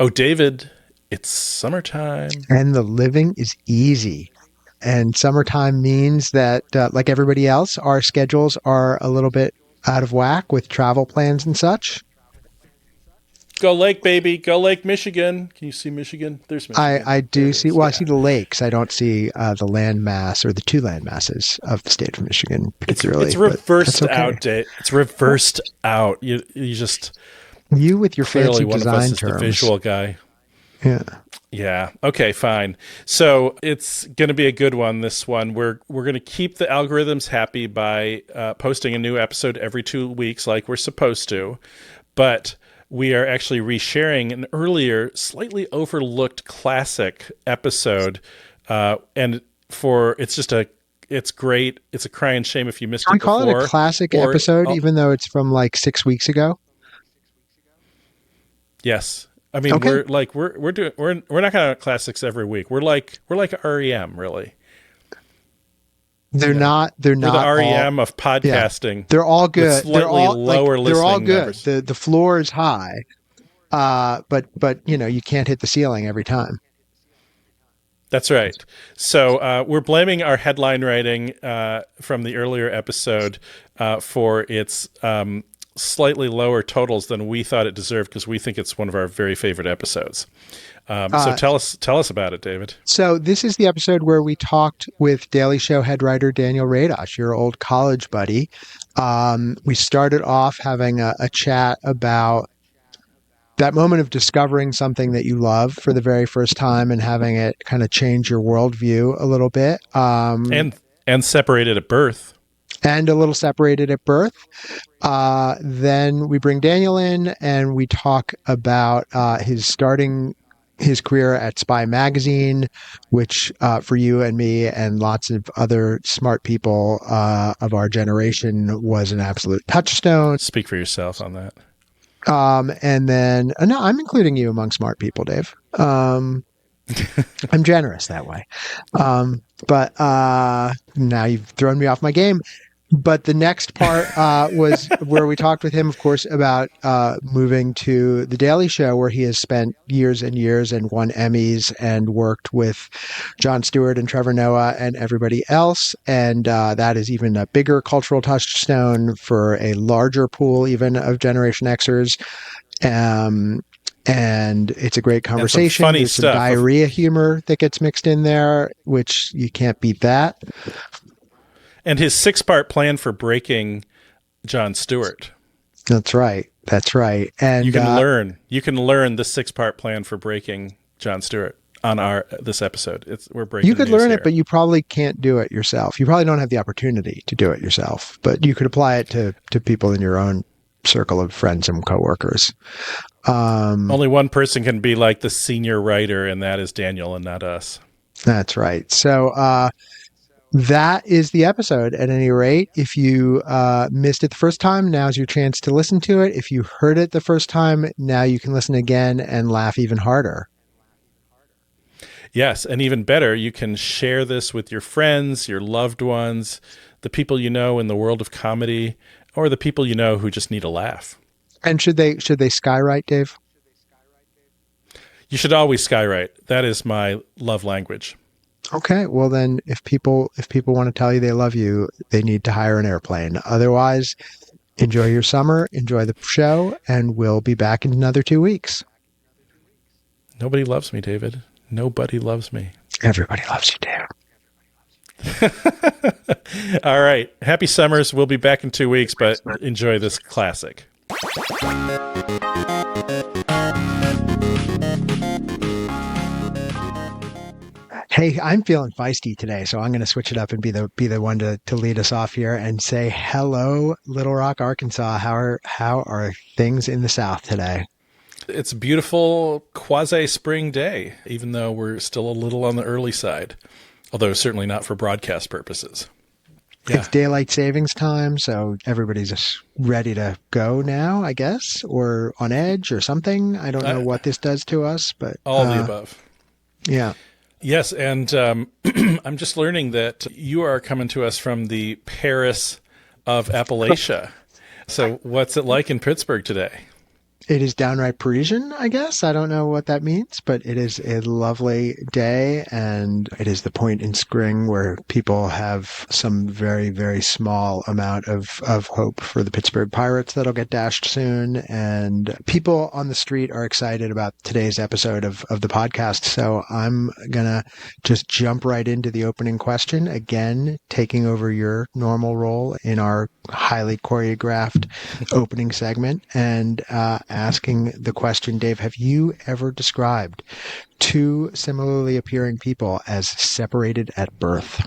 Oh, David, it's summertime. And the living is easy. And summertime means that, like everybody else, our schedules are a little bit out of whack with travel plans and such. Go Lake, baby. Go Lake, Michigan. Can you see Michigan? There's Michigan. I There do it see, is. well, I Yeah. see the lakes. I don't see the land mass or the two land masses of the state of Michigan particularly. It's But that's reversed okay. out, Dave. It's reversed out. You just You with your clearly fancy one of us design is the terms. visual guy. Yeah. Yeah. Okay, fine. So it's going to be a good one, this one. We're going to keep the algorithms happy by posting a new episode every 2 weeks like we're supposed to. But we are actually resharing an earlier, slightly overlooked classic episode. It's great. It's a crying shame if you missed Can we it call it a before. classic Or, episode, oh, even though it's from like 6 weeks ago? yes. I mean, Okay. we're not going to classics every week. We're like REM, really. They're not. They're We're the not all. REM of podcasting. They're all with good. They're slightly all lower like, they're all listening good. numbers. The floor is high, but you can't hit the ceiling every time. That's right. So we're blaming our headline writing from the earlier episode for its slightly lower totals than we thought it deserved, because we think it's one of our very favorite episodes. So tell us about it, David. So this is the episode where we talked with Daily Show head writer Daniel Radosh, your old college buddy. We started off having a chat about that moment of discovering something that you love for the very first time and having it kind of change your worldview a little bit. And separated at birth. And a little separated at birth. Then we bring Daniel in and we talk about his starting his career at Spy Magazine, which for you and me and lots of other smart people of our generation was an absolute touchstone. Speak for yourself on that. And then, no, I'm including you among smart people, Dave. I'm generous that way. But now you've thrown me off my game. But the next part was where we talked with him, of course, about moving to The Daily Show, where he has spent years and years and won Emmys and worked with Jon Stewart and Trevor Noah and everybody else. And that is even a bigger cultural touchstone for a larger pool even of Generation Xers. And it's a great conversation. Funny There's some stuff. diarrhea humor that gets mixed in there, which you can't beat that. And his 6-part plan for breaking Jon Stewart. That's right. That's right. And you can learn the 6-part plan for breaking Jon Stewart on this episode. We're breaking. You could news learn here. it, but you probably can't do it yourself. You probably don't have the opportunity to do it yourself, but you could apply it to people in your own circle of friends and coworkers. Only one person can be like the senior writer, and that is Daniel and not us. That's right. So, that is the episode. At any rate, if you missed it the first time, now's your chance to listen to it. If you heard it the first time, now you can listen again and laugh even harder. Yes, and even better, you can share this with your friends, your loved ones, the people you know in the world of comedy, or the people you know who just need a laugh. And should they skywrite, Dave? You should always skywrite. That is my love language. Okay, well then, if people want to tell you they love you, they need to hire an airplane. Otherwise, enjoy your summer, enjoy the show, and we'll be back in another 2 weeks. Nobody loves me, David. Nobody loves me. Everybody loves you, Dave. All right. Happy summers. We'll be back in 2 weeks, but enjoy this classic. Hey, I'm feeling feisty today, so I'm going to switch it up and be the one to lead us off here and say hello, Little Rock, Arkansas. How are things in the South today? It's a beautiful quasi-spring day, even though we're still a little on the early side, although certainly not for broadcast purposes. Yeah. It's daylight savings time, so everybody's just ready to go now, I guess, or on edge or something. I don't know what this does to us, but all the above. Yeah. Yes, and I'm just learning that you are coming to us from the Paris of Appalachia. So what's it like in Pittsburgh today? It is downright Parisian, I guess. I don't know what that means, but it is a lovely day, and it is the point in spring where people have some very, very small amount of hope for the Pittsburgh Pirates that'll get dashed soon. And people on the street are excited about today's episode of the podcast. So I'm going to just jump right into the opening question, again, taking over your normal role in our highly choreographed opening segment, and asking the question, Dave, have you ever described two similarly appearing people as separated at birth?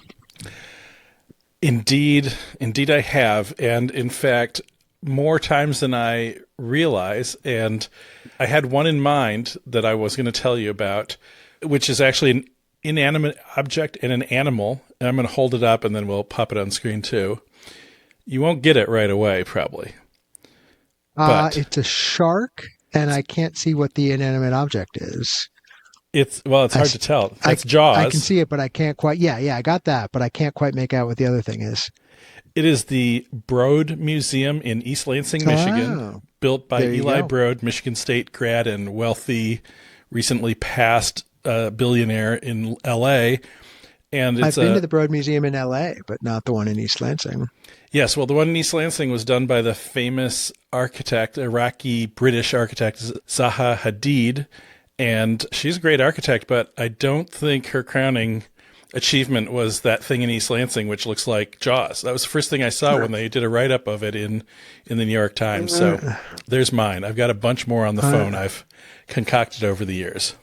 Indeed I have. And in fact, more times than I realize. And I had one in mind that I was going to tell you about, which is actually an inanimate object and an animal. And I'm going to hold it up and then we'll pop it on screen too. You won't get it right away, probably. It's a shark, and I can't see what the inanimate object is. It's hard to tell. That's Jaws. I can see it, but I can't quite. Yeah, I got that, but I can't quite make out what the other thing is. It is the Broad Museum in East Lansing, Michigan, built by Eli Broad, Michigan State grad and wealthy, recently passed billionaire in L.A. And I've been to the Broad Museum in L.A., but not the one in East Lansing. Yes, well, the one in East Lansing was done by the famous architect, Iraqi-British architect Zaha Hadid, and she's a great architect, but I don't think her crowning achievement was that thing in East Lansing, which looks like Jaws. That was the first thing I saw when they did a write-up of it in the New York Times. So there's mine. I've got a bunch more on the phone I've concocted over the years.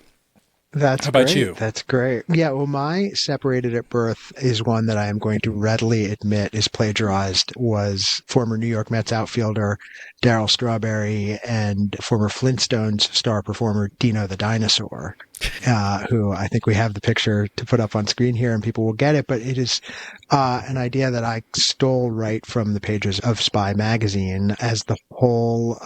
That's How about great. you? That's great. Yeah, well, my separated at birth is one that I am going to readily admit is plagiarized, was former New York Mets outfielder Darryl Strawberry and former Flintstones star performer Dino the Dinosaur, who I think we have the picture to put up on screen here and people will get it, but it is an idea that I stole right from the pages of Spy magazine, as the whole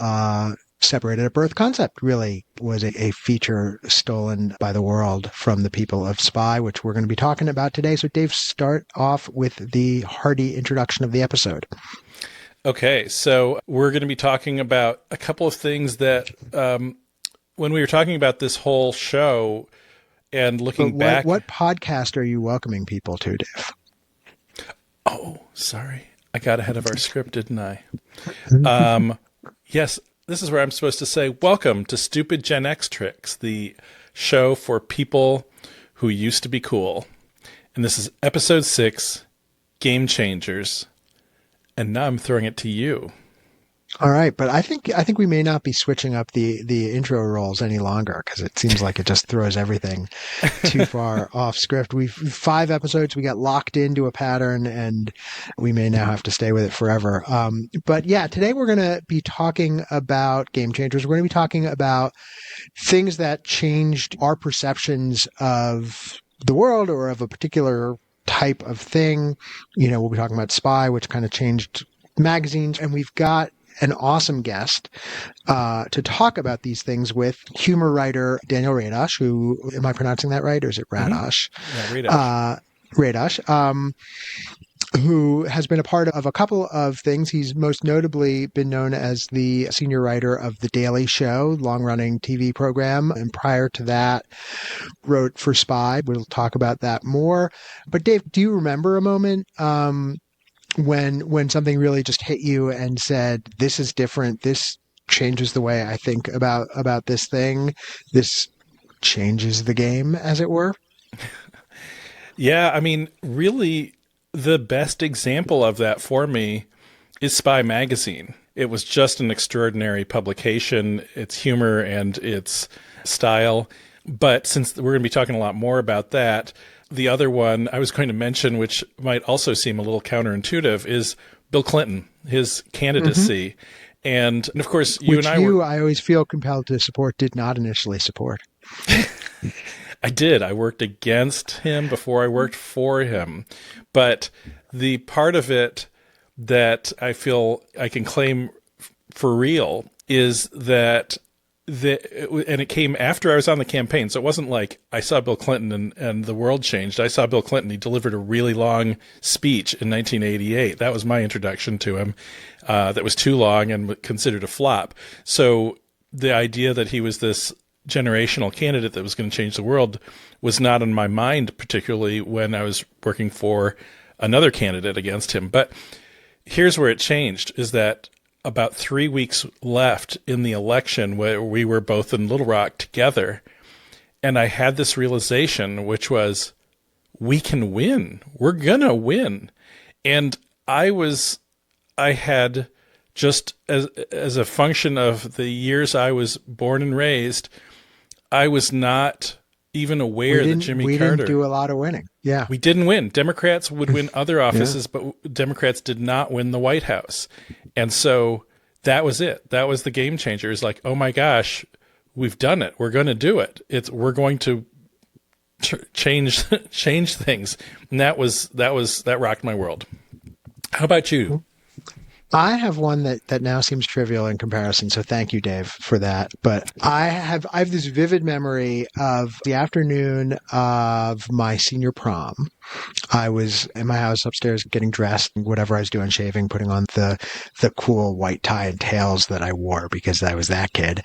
separated at birth concept really was a feature stolen by the world from the people of Spy, which we're going to be talking about today. So Dave, start off with the hearty introduction of the episode. Okay, so we're going to be talking about a couple of things that when we were talking about this whole show and looking back. What podcast are you welcoming people to, Dave? Oh, sorry. I got ahead of our script, didn't I? Yes. This is where I'm supposed to say, welcome to Stupid Gen X Tricks, the show for people who used to be cool. And this is episode 6, Game Changers. And now I'm throwing it to you. All right, but I think we may not be switching up the intro roles any longer, because it seems like it just throws everything too far off script. We've 5 episodes, we got locked into a pattern, and we may now have to stay with it forever. But yeah, today we're going to be talking about Game Changers. We're going to be talking about things that changed our perceptions of the world or of a particular type of thing. You know, we'll be talking about Spy, which kind of changed magazines, and we've got an awesome guest to talk about these things with, humor writer Daniel Radosh, who, am I pronouncing that right, or is it Radosh? Mm-hmm. Yeah, Radosh, who has been a part of a couple of things. He's most notably been known as the senior writer of The Daily Show, long-running TV program, and prior to that wrote for Spy. We'll talk about that more. But Dave, do you remember a moment when something really just hit you and said, this is different, this changes the way I think about this thing, this changes the game, as it were? Yeah, I mean, really, the best example of that for me is Spy Magazine. It was just an extraordinary publication, its humor and its style. But since we're going to be talking a lot more about that, the other one I was going to mention, which might also seem a little counterintuitive, is Bill Clinton, his candidacy. Mm-hmm. And of course, I always feel compelled to support, did not initially support. I did. I worked against him before I worked for him. But the part of it that I feel I can claim for real is that and it came after I was on the campaign. So it wasn't like I saw Bill Clinton and the world changed. I saw Bill Clinton. He delivered a really long speech in 1988. That was my introduction to him. That was too long and considered a flop. So the idea that he was this generational candidate that was going to change the world was not on my mind, particularly when I was working for another candidate against him. But here's where it changed, is that about 3 weeks left in the election, where we were both in Little Rock together, and I had this realization, which was, we can win. We're going to win. And I had just as a function of the years I was born and raised, I was not even aware that Jimmy Carter... We didn't do a lot of winning. Yeah. We didn't win. Democrats would win other offices, but Democrats did not win the White House. And so that was it. That was the game changer. It's like, oh my gosh, we've done it. We're going to do it. We're going to change things. And that rocked my world. How about you? I have one that now seems trivial in comparison, so thank you, Dave, for that. But I have this vivid memory of the afternoon of my senior prom. I was in my house upstairs getting dressed, whatever I was doing, shaving, putting on the cool white tie and tails that I wore because I was that kid.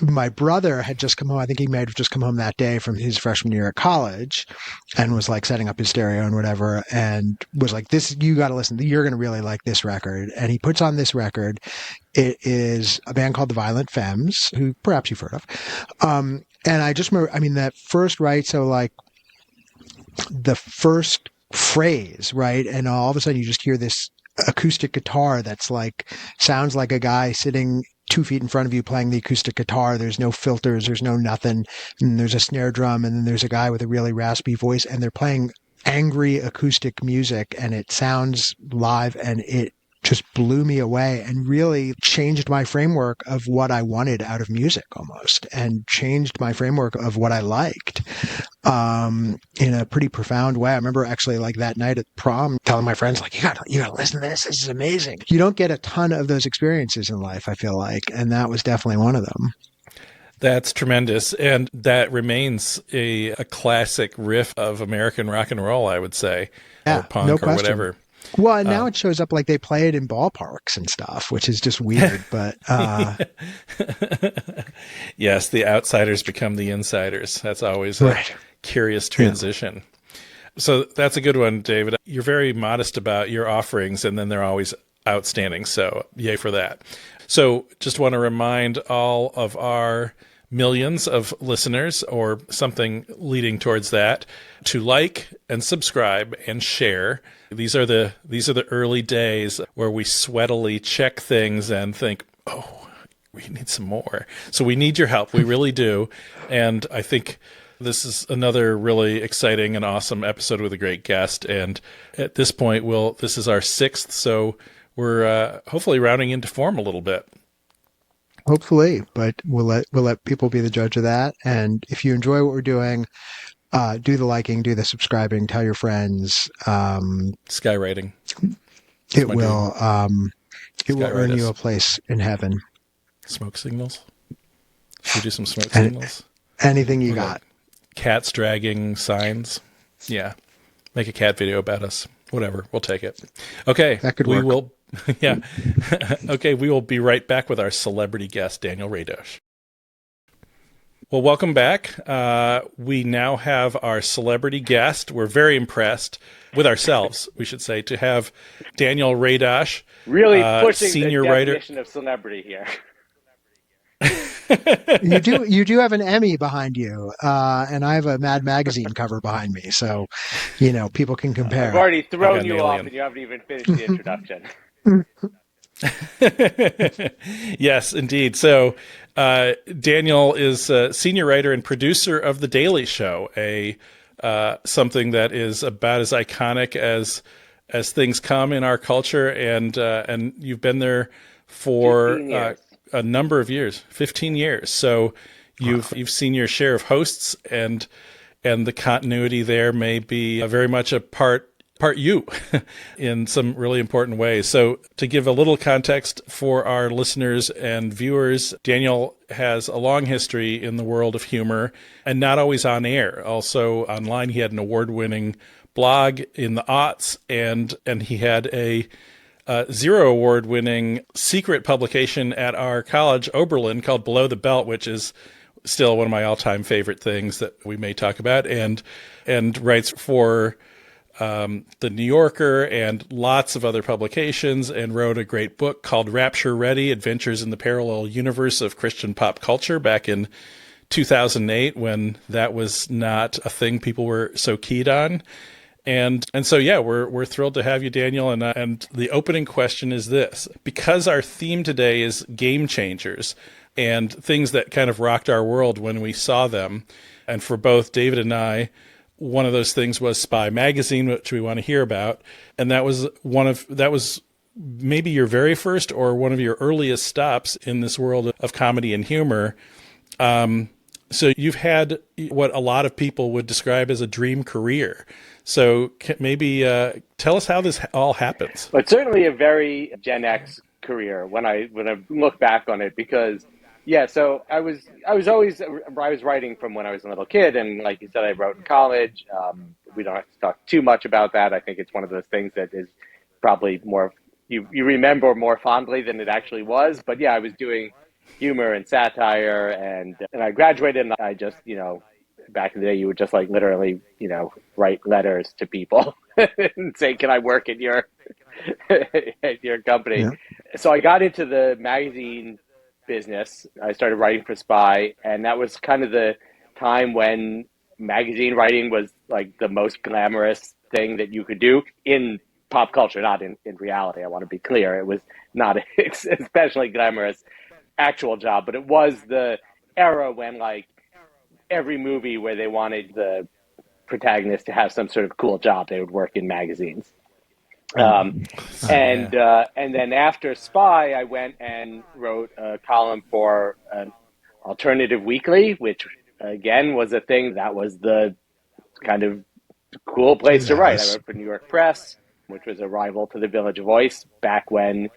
My brother had just come home. I think he might have just come home that day from his freshman year at college and was like setting up his stereo and whatever, and was like, "This, you got to listen. You're going to really like this record." And he puts on this record. It is a band called the Violent Femmes, who perhaps you've heard of. And I just remember, that first, right? So like, the first phrase, right? And all of a sudden you just hear this acoustic guitar that's like, sounds like a guy sitting 2 feet in front of you playing the acoustic guitar. There's no filters, there's no nothing. And there's a snare drum, and then there's a guy with a really raspy voice, and they're playing angry acoustic music, and it sounds live, and it just blew me away and really changed my framework of what I wanted out of music almost, and changed my framework of what I liked in a pretty profound way. I remember actually like that night at prom telling my friends, like, you gotta listen to this. This is amazing. You don't get a ton of those experiences in life, I feel like. And that was definitely one of them. That's tremendous. And that remains a classic riff of American rock and roll, I would say, or punk, no question, or whatever. Well, and now it shows up like they play it in ballparks and stuff, which is just weird. But yes, the outsiders become the insiders. That's always a curious transition. Yeah. So that's a good one, David. You're very modest about your offerings, and then they're always outstanding. So yay for that. So just want to remind all of our millions of listeners, or something leading towards that, to like and subscribe and share. These are the early days where we sweatily check things and think, oh, we need some more. So we need your help. We really do. And I think this is another really exciting and awesome episode with a great guest. And at this point, this is our 6th. So we're hopefully rounding into form a little bit. Hopefully, but we'll let people be the judge of that. And if you enjoy what we're doing, do the liking, do the subscribing, tell your friends. Skywriting. It will earn you a place in heaven. Smoke signals. Should we do some smoke signals? Anything you got. Cats dragging signs. Yeah. Make a cat video about us. Whatever. We'll take it. Okay. That could work. Yeah. Okay, we will be right back with our celebrity guest, Daniel Radosh. Well, welcome back. We now have our celebrity guest. We're very impressed with ourselves, we should say, to have Daniel Radosh, really pushing senior the writer. Definition of celebrity here. You do have an Emmy behind you, and I have a Mad Magazine cover behind me, so people can compare. I've already thrown you off, and you haven't even finished the introduction. Yes, indeed. So Daniel is a senior writer and producer of The Daily Show, something that is about as iconic as things come in our culture, and you've been there for a number of years, 15 years. So you've seen your share of hosts, and the continuity there may be very much a part you in some really important ways. So to give a little context for our listeners and viewers, Daniel has a long history in the world of humor, and not always on air. Also online, he had an award-winning blog in the aughts, and he had a Zero Award winning secret publication at our college, Oberlin, called Below the Belt, which is still one of my all-time favorite things that we may talk about, and writes for The New Yorker and lots of other publications, and wrote a great book called Rapture Ready, Adventures in the Parallel Universe of Christian Pop Culture back in 2008, when that was not a thing people were so keyed on. And so, yeah, we're thrilled to have you, Daniel. And the opening question is this: because our theme today is game changers and things that kind of rocked our world when we saw them, and for both David and I, one of those things was Spy Magazine, which we want to hear about, and that was maybe your very first or one of your earliest stops in this world of comedy and humor. So you've had what a lot of people would describe as a dream career. So maybe tell us how this all happens. But certainly a very Gen X career when I look back on it, because so I was writing from when I was a little kid, and like you said, I wrote in college. We don't have to talk too much about that. I think it's one of those things that is probably more you remember more fondly than it actually was. But yeah, I was doing humor and satire, and I graduated, and I just, back in the day, you would just like literally, write letters to people and say, can I work at your at your company? Yeah. So I got into the magazine business. I started writing for Spy, and that was kind of the time when magazine writing was like the most glamorous thing that you could do in pop culture, not in reality. I want to be clear. It was not especially glamorous actual job, but it was the era when like every movie where they wanted the protagonist to have some sort of cool job, they would work in magazines. And then after Spy, I went and wrote a column for an alternative weekly, which again was a thing that was the kind of cool place to write. I wrote for New York Press, which was a rival to the Village Voice back when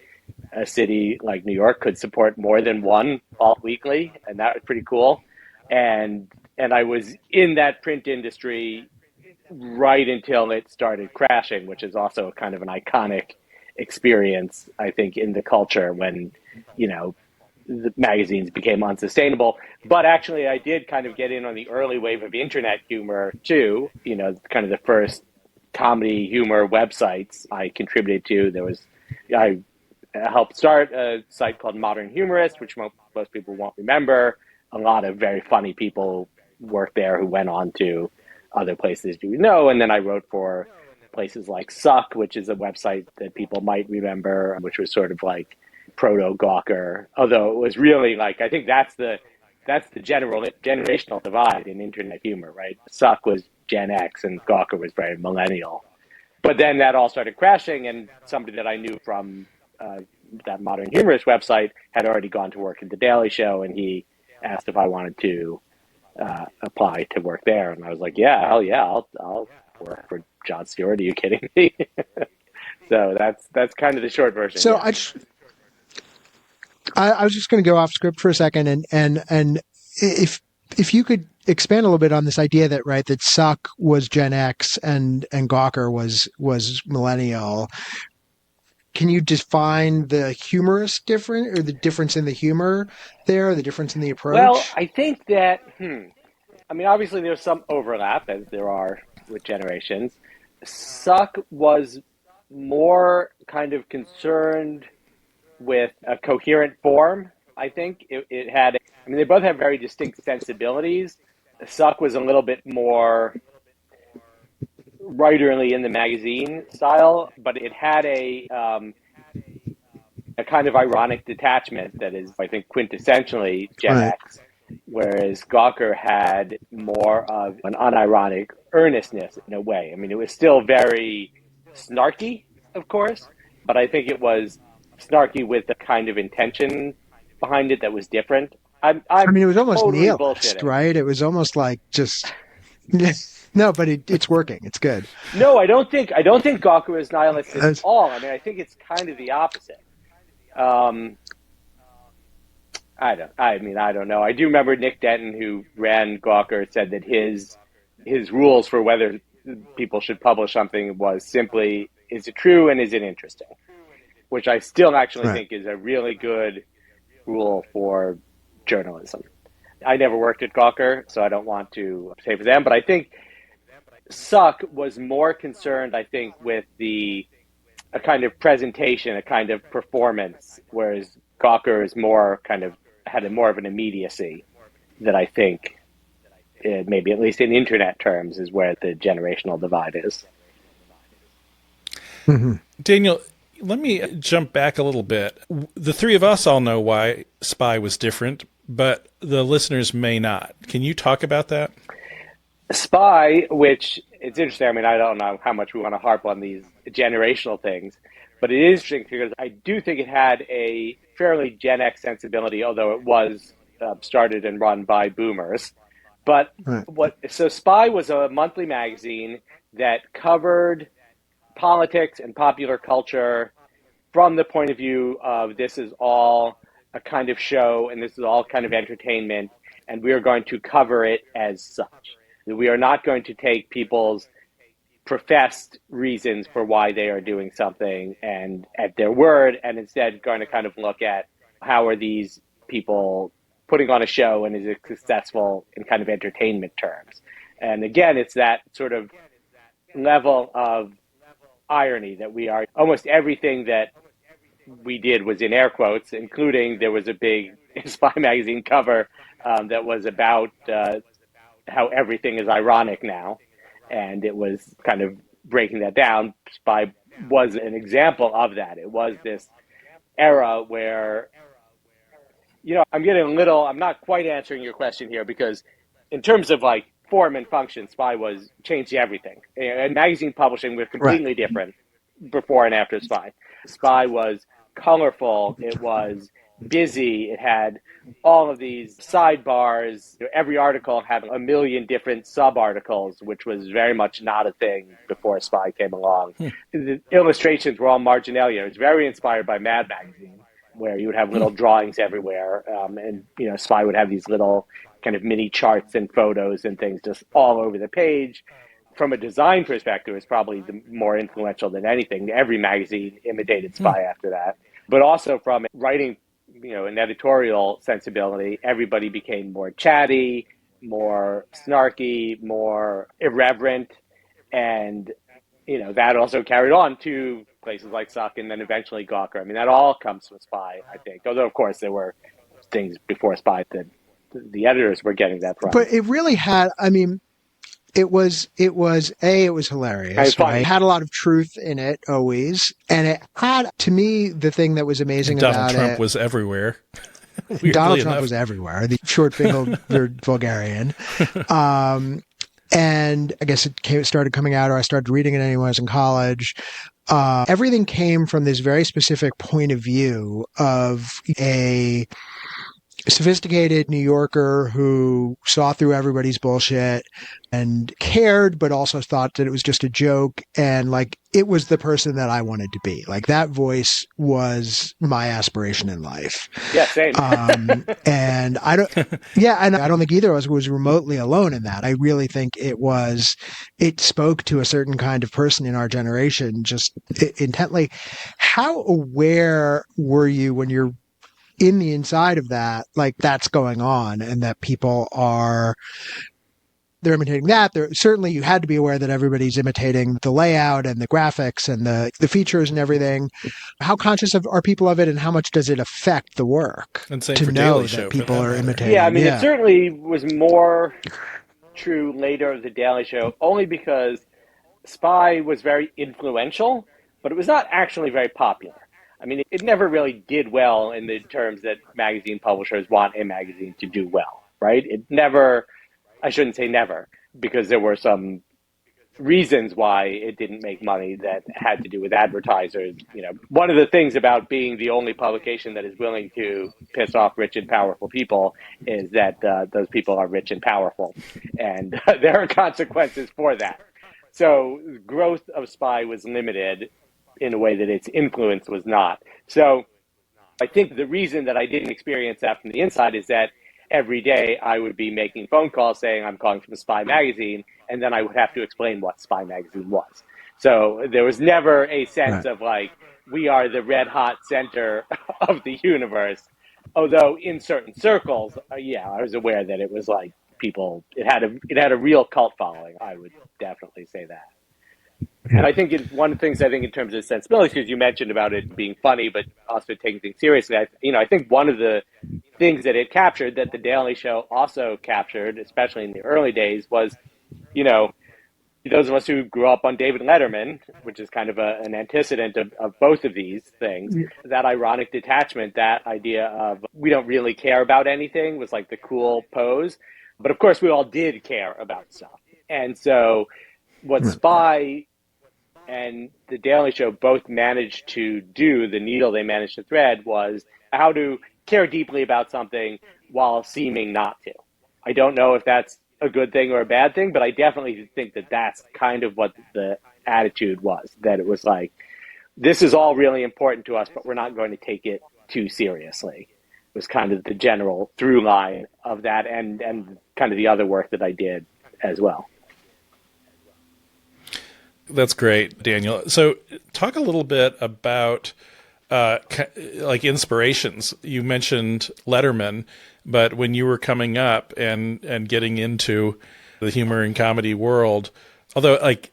a city like New York could support more than one alt weekly, and that was pretty cool. And I was in that print industry right until it started crashing, which is also kind of an iconic experience, I think, in the culture when, the magazines became unsustainable. But actually, I did kind of get in on the early wave of internet humor too, kind of the first comedy humor websites I contributed to. I helped start a site called Modern Humorist, which most people won't remember. A lot of very funny people worked there who went on to other places and then I wrote for places like Suck, which is a website that people might remember, which was sort of like proto Gawker, although it was really like, I think that's the generational divide in internet humor, right? Suck was Gen X and Gawker was very millennial. But then that all started crashing, and somebody that I knew from that Modern Humorist website had already gone to work at The Daily Show, and he asked if I wanted to apply to work there. And I was like, yeah, hell yeah, I'll work for Jon Stewart. Are you kidding me? So that's kind of the short version. So yeah. I was just going to go off script for a second, and if you could expand a little bit on this idea that Suck was Gen X and Gawker was millennial. Can you define the humorous difference, or the difference in the humor there, the difference in the approach? Well, I think that, obviously there's some overlap, as there are with generations. Suck was more kind of concerned with a coherent form, I think. It had, they both have very distinct sensibilities. Suck was a little bit more writerly in the magazine style, but it had a kind of ironic detachment that is, I think, quintessentially Gen X, whereas Gawker had more of an unironic earnestness in a way. It was still very snarky, of course, but I think it was snarky with a kind of intention behind it that was different. It was almost totally nihilist, right? It was almost like just no, but it's working. It's good. No, I don't think Gawker is nihilist at all. I think it's kind of the opposite. I don't know. I do remember Nick Denton, who ran Gawker, said that his rules for whether people should publish something was simply, is it true and is it interesting? which I still actually Right. think is a really good rule for journalism. I never worked at Gawker, so I don't want to say for them, but I think Suck was more concerned, I think, with a kind of presentation, a kind of performance, whereas Gawker is more kind of had a more of an immediacy that I think maybe at least in internet terms is where the generational divide is. Mm-hmm. Daniel, let me jump back a little bit. The three of us all know why Spy was different, but the listeners may not. Can you talk about that? Spy, which it's interesting. I mean, I don't know how much we want to harp on these generational things, but it is interesting because I do think it had a fairly Gen X sensibility, although it was started and run by boomers. But Right. so Spy was a monthly magazine that covered politics and popular culture from the point of view of this is all a kind of show and this is all kind of entertainment, and we are going to cover it as such. We are not going to take people's professed reasons for why they are doing something and at their word, and instead going to kind of look at how are these people putting on a show and is it successful in kind of entertainment terms. And again, it's that sort of level of irony that we are almost everything that we did was in air quotes, including there was a big Spy magazine cover that was about how everything is ironic now, and it was kind of breaking that down. Spy was an example of that. It was this era where, I'm not quite answering your question here because in terms of like form and function, Spy was changed everything. And magazine publishing was completely different before and after Spy. Spy was colorful. It was busy. It had all of these sidebars. Every article had a million different sub-articles, which was very much not a thing before Spy came along. The illustrations were all marginalia. It was very inspired by Mad Magazine, where you would have little drawings everywhere. And Spy would have these little kind of mini charts and photos and things just all over the page. From a design perspective, it's probably the more influential than anything. Every magazine imitated Spy after that. But also from writing, an editorial sensibility, everybody became more chatty, more snarky, more irreverent. And, that also carried on to places like Suck and then eventually Gawker. I mean, that all comes from Spy, I think. Although, of course, there were things before Spy that the editors were getting that from. But it really had, I mean, it was hilarious, right? It had a lot of truth in it always. And it had, to me, the thing that was amazing about Donald Trump was everywhere. Donald Trump was everywhere. The short-fingered vulgarian. And I guess it started coming out, or I started reading it anyway. I was in college. Everything came from this very specific point of view of a sophisticated New Yorker who saw through everybody's bullshit and cared, but also thought that it was just a joke. And like, it was the person that I wanted to be. Like, that voice was my aspiration in life. Yeah, same. And I don't think either of us was remotely alone in that. I really think it spoke to a certain kind of person in our generation, just intently. How aware were you when you're in the inside of that, like that's going on and that they're imitating that? Certainly you had to be aware that everybody's imitating the layout and the graphics and the features and everything. How conscious are people of it, and how much does it affect the work And same to for know Daily that Show, people for that are matter. imitating? Yeah, I mean, it certainly was more true later of the Daily Show, only because Spy was very influential, but it was not actually very popular. I mean, it never really did well in the terms that magazine publishers want a magazine to do well, right? It never, I shouldn't say never, because there were some reasons why it didn't make money that had to do with advertisers. One of the things about being the only publication that is willing to piss off rich and powerful people is that those people are rich and powerful, and there are consequences for that. So growth of Spy was limited in a way that its influence was not. So I think the reason that I didn't experience that from the inside is that every day I would be making phone calls saying I'm calling from Spy Magazine, and then I would have to explain what Spy Magazine was. So there was never a sense of like we are the red hot center of the universe. Although in certain circles, I was aware that it was like it had a real cult following. I would definitely say that. And I think one of the things I think in terms of sensibility, because you mentioned about it being funny, but also taking things seriously, I think one of the things that it captured that the Daily Show also captured, especially in the early days, was, those of us who grew up on David Letterman, which is kind of an antecedent of both of these things, that ironic detachment, that idea of we don't really care about anything was like the cool pose. But of course, we all did care about stuff. And so what Spy and the Daily Show both managed to do, the needle they managed to thread, was how to care deeply about something while seeming not to. I don't know if that's a good thing or a bad thing, but I definitely think that that's kind of what the attitude was, that it was like, this is all really important to us, but we're not going to take it too seriously. It was kind of the general through line of that and kind of the other work that I did as well. That's great, Daniel. So talk a little bit about like inspirations. You mentioned Letterman, but when you were coming up and getting into the humor and comedy world, although like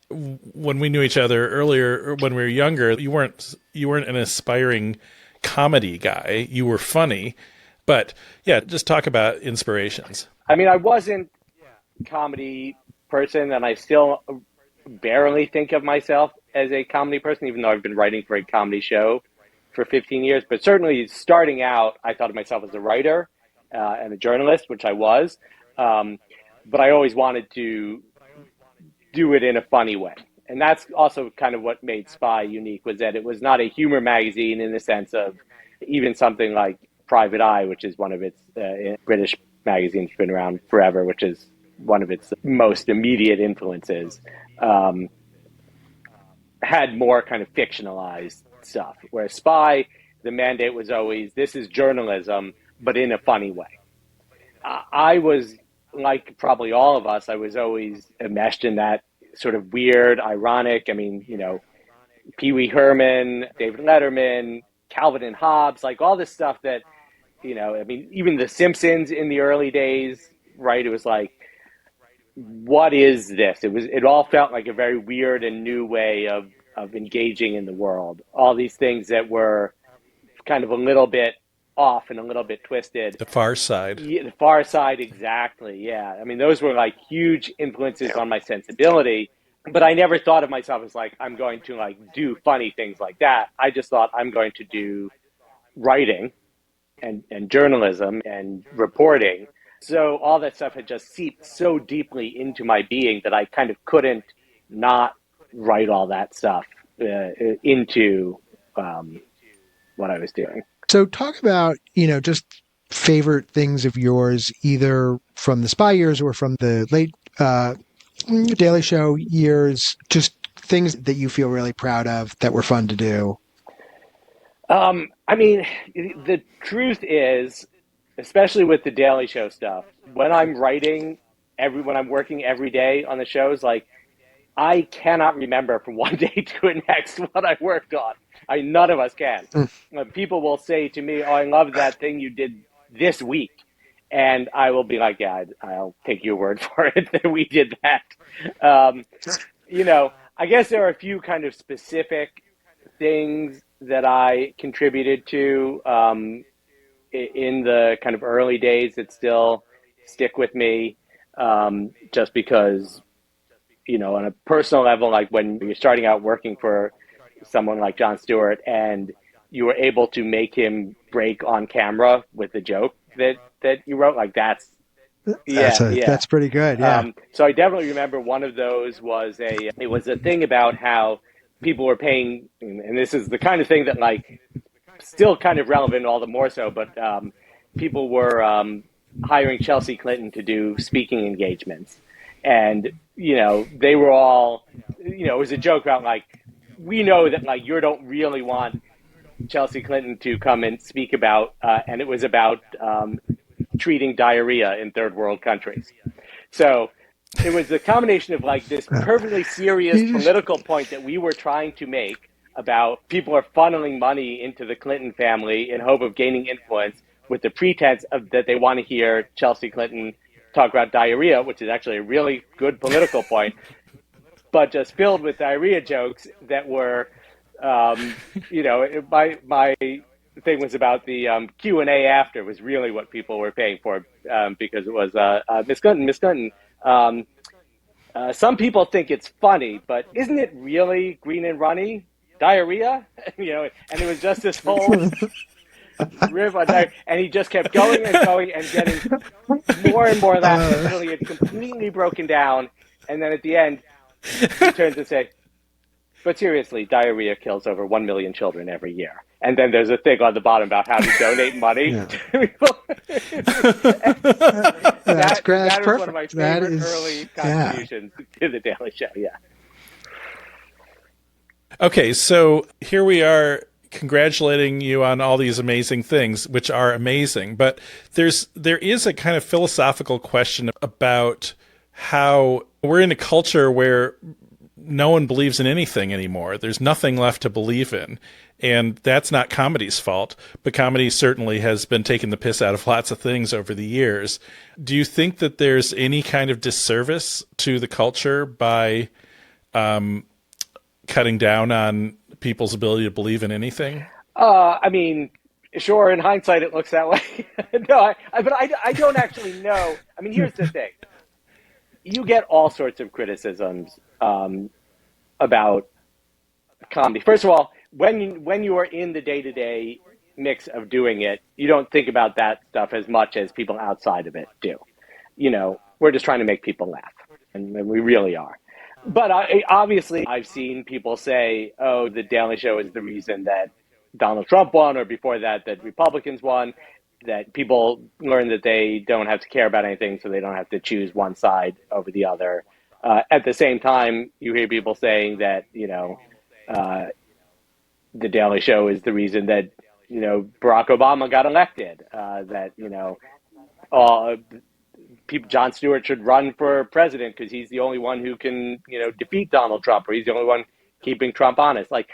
when we knew each other earlier, when we were younger, you weren't an aspiring comedy guy. You were funny, but yeah, just talk about inspirations. I mean, I wasn't a comedy person, and I still barely think of myself as a comedy person, even though I've been writing for a comedy show for 15 years. But certainly starting out, I thought of myself as a writer and a journalist, which I was. But I always wanted to do it in a funny way. And that's also kind of what made Spy unique, was that it was not a humor magazine in the sense of even something like Private Eye, which is one of its British magazines, been around forever, which is one of its most immediate influences, had more kind of fictionalized stuff. Whereas Spy, the mandate was always, this is journalism, but in a funny way. I was, like probably all of us, I was always enmeshed in that sort of weird, ironic, Pee Wee Herman, David Letterman, Calvin and Hobbes, like all this stuff that, even The Simpsons in the early days, right? It was like, what is this? It all felt like a very weird and new way of engaging in the world. All these things that were kind of a little bit off and a little bit twisted. The Far Side. Yeah, the Far Side, exactly. Yeah. I mean, those were like huge influences on my sensibility, but I never thought of myself as like, I'm going to like do funny things like that. I just thought I'm going to do writing and journalism and reporting. So all that stuff had just seeped so deeply into my being that I kind of couldn't not write all that stuff into what I was doing. So talk about, just favorite things of yours, either from the Spy years or from the late Daily Show years, just things that you feel really proud of that were fun to do. I mean, the truth is, especially with the Daily Show stuff, when I'm writing, when I'm working every day on the shows, like I cannot remember from one day to the next what I worked on. None of us can. People will say to me, "Oh, I love that thing you did this week," and I will be like, "Yeah, I'll take your word for it that we did that." I guess there are a few kind of specific things that I contributed to in the kind of early days that still stick with me, just because, on a personal level, like when you're starting out working for someone like Jon Stewart and you were able to make him break on camera with the joke that you wrote, like that's pretty good. Yeah. So I definitely remember one of those was a thing about how people were paying, and this is the kind of thing that like still kind of relevant, all the more so, but people were hiring Chelsea Clinton to do speaking engagements. And, they were all, it was a joke about like, we know that like you don't really want Chelsea Clinton to come and speak about, and it was about treating diarrhea in third world countries. So it was a combination of like this perfectly serious political point that we were trying to make about people are funneling money into the Clinton family in hope of gaining influence with the pretense of that they want to hear Chelsea Clinton talk about diarrhea, which is actually a really good political point, but just filled with diarrhea jokes that were, my thing was about the Q&A after was really what people were paying for, because it was Miss Clinton. Some people think it's funny, but isn't it really green and runny? Diarrhea? And it was just this whole riff on diarrhea. And he just kept going and going and getting more and more laughs until he had completely broken down. And then at the end, he turns and says, but seriously, diarrhea kills over 1 million children every year. And then there's a thing on the bottom about how to donate money to people. That's great. That's that perfect. Is one of my favorite early contributions to the Daily Show. Yeah. Okay, so here we are congratulating you on all these amazing things, which are amazing. But there is a kind of philosophical question about how we're in a culture where no one believes in anything anymore. There's nothing left to believe in. And that's not comedy's fault, but comedy certainly has been taking the piss out of lots of things over the years. Do you think that there's any kind of disservice to the culture by cutting down on people's ability to believe in anything? Sure, in hindsight, it looks that way. No, but I don't actually know. I mean, here's the thing. You get all sorts of criticisms about comedy. First of all, when you are in the day-to-day mix of doing it, you don't think about that stuff as much as people outside of it do. We're just trying to make people laugh, and we really are. But obviously, I've seen people say, oh, the Daily Show is the reason that Donald Trump won, or before that Republicans won, that people learn that they don't have to care about anything, so they don't have to choose one side over the other. At the same time, you hear people saying that, the Daily Show is the reason that, Barack Obama got elected, that, Jon Stewart should run for president because he's the only one who can, defeat Donald Trump, or he's the only one keeping Trump honest. Like,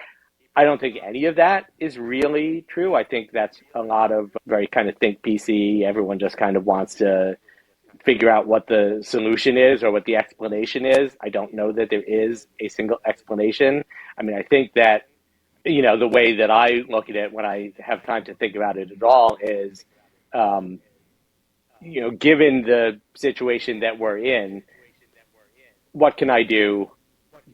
I don't think any of that is really true. I think that's a lot of very kind of think PC. Everyone just kind of wants to figure out what the solution is or what the explanation is. I don't know that there is a single explanation. I mean, I think that, the way that I look at it when I have time to think about it at all is, given the situation that we're in, what can I do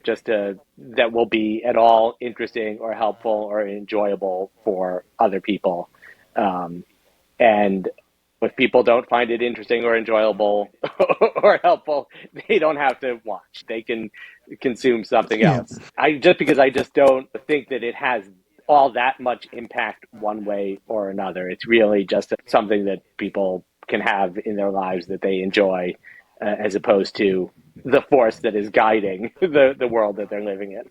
that will be at all interesting or helpful or enjoyable for other people? And if people don't find it interesting or enjoyable or helpful, they don't have to watch. They can consume something else. Because I just don't think that it has all that much impact one way or another. It's really just something that people can have in their lives that they enjoy, as opposed to the force that is guiding the world that they're living in.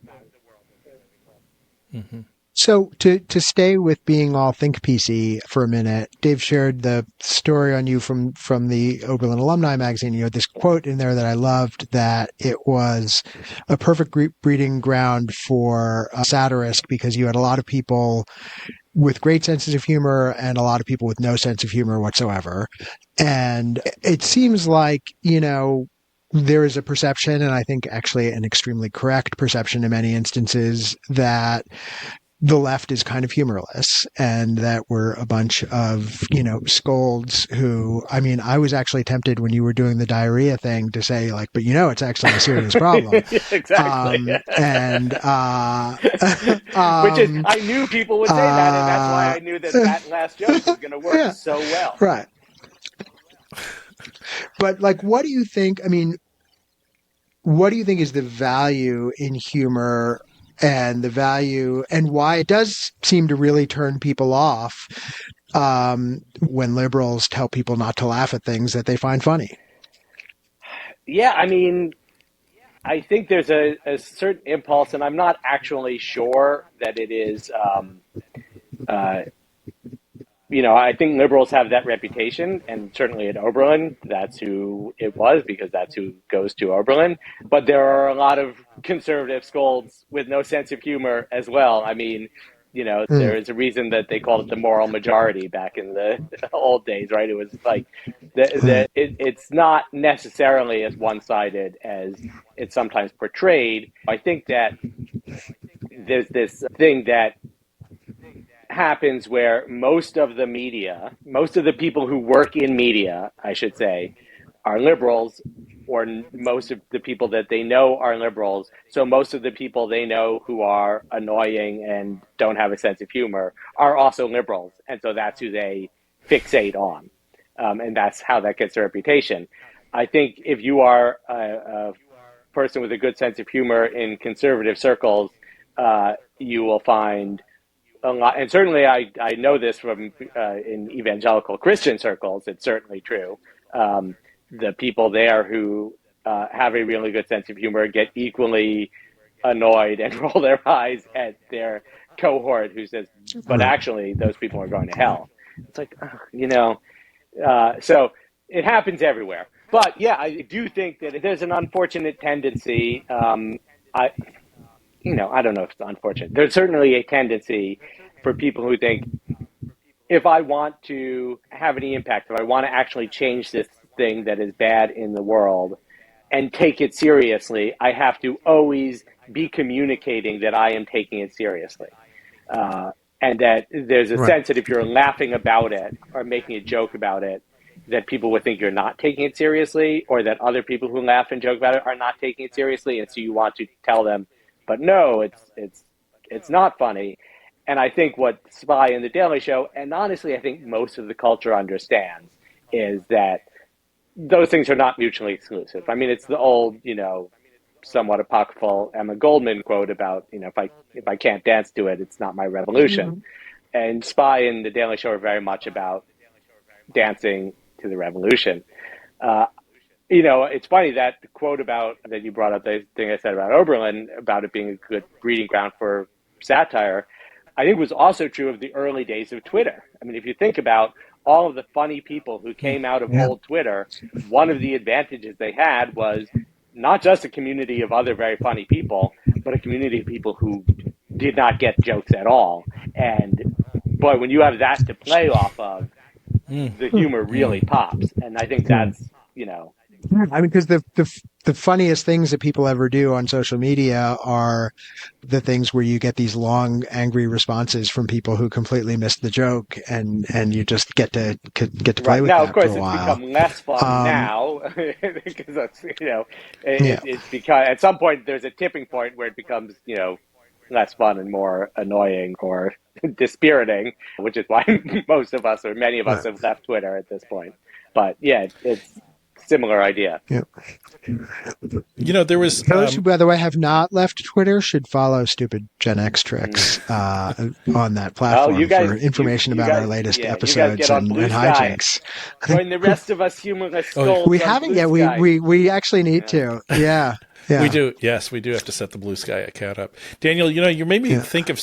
Mm-hmm. So to stay with being all think PC for a minute, Dave shared the story on you from the Oberlin Alumni Magazine. You had this quote in there that I loved, that it was a perfect breeding ground for a satirist, because you had a lot of people with great senses of humor and a lot of people with no sense of humor whatsoever. And it seems like, there is a perception, and I think actually an extremely correct perception in many instances, that the left is kind of humorless, and that we're a bunch of, scolds who, I was actually tempted when you were doing the diarrhea thing to say, like, but it's actually a serious problem. Exactly. And, which is, I knew people would say that, and that's why I knew that last joke was going to work so well. Right. But what do you think? What do you think is the value in humor, and the value, and why it does seem to really turn people off when liberals tell people not to laugh at things that they find funny? Yeah, I think there's a certain impulse, and I'm not actually sure that it is I think liberals have that reputation, and certainly at Oberlin, that's who it was because that's who goes to Oberlin. But there are a lot of conservative scolds with no sense of humor as well. I mean, there is a reason that they called it the moral majority back in the old days, right? It was like it's not necessarily as one-sided as it's sometimes portrayed. I think that there's this thing that happens where most of the people who work in media, I should say, are liberals, or most of the people that they know are liberals. So most of the people they know who are annoying and don't have a sense of humor are also liberals. And so that's who they fixate on. And that's how that gets a reputation. I think if you are a person with a good sense of humor in conservative circles, you will find a lot, and certainly I know this from in evangelical Christian circles. It's certainly true. The people there who have a really good sense of humor get equally annoyed and roll their eyes at their cohort who says, "But actually, those people are going to hell." It's like, so it happens everywhere. But yeah, I do think that there's an unfortunate tendency. I don't know if it's unfortunate. There's certainly a tendency for people who think, if I want to have any impact, if I want to actually change this thing that is bad in the world and take it seriously, I have to always be communicating that I am taking it seriously. And that there's a sense that if you're laughing about it or making a joke about it, that people would think you're not taking it seriously, or that other people who laugh and joke about it are not taking it seriously. And so you want to tell them, but no, it's not funny. And I think what Spy and The Daily Show, and honestly, I think most of the culture understands, is that those things are not mutually exclusive. I mean, it's the old, somewhat apocryphal Emma Goldman quote about, if I can't dance to it, it's not my revolution. Mm-hmm. And Spy and The Daily Show are very much about dancing to the revolution. It's funny that the quote that you brought up, the thing I said about Oberlin, about it being a good breeding ground for satire, I think was also true of the early days of Twitter. I mean, if you think about all of the funny people who came out of old Twitter, one of the advantages they had was not just a community of other very funny people, but a community of people who did not get jokes at all. And boy, when you have that to play off of, the humor really pops. And I think that's, I mean, because the funniest things that people ever do on social media are the things where you get these long, angry responses from people who completely missed the joke, and you just get to play with now. That Of course, for a it's while. become less fun now because that's, it's because at some point there's a tipping point where it becomes less fun and more annoying or dispiriting, which is why most of us or many of us have left Twitter at this point. But yeah, it's similar idea. Yeah. There was those who, by the way, have not left Twitter should follow Stupid Gen X Tricks on that platform for information about our latest episodes and hijinks. Join the rest of us humorless skulls. We haven't yet. We actually need to. Yeah. Yeah. We do. Yes, we do have to set the Blue Sky account up. Daniel, you made me think of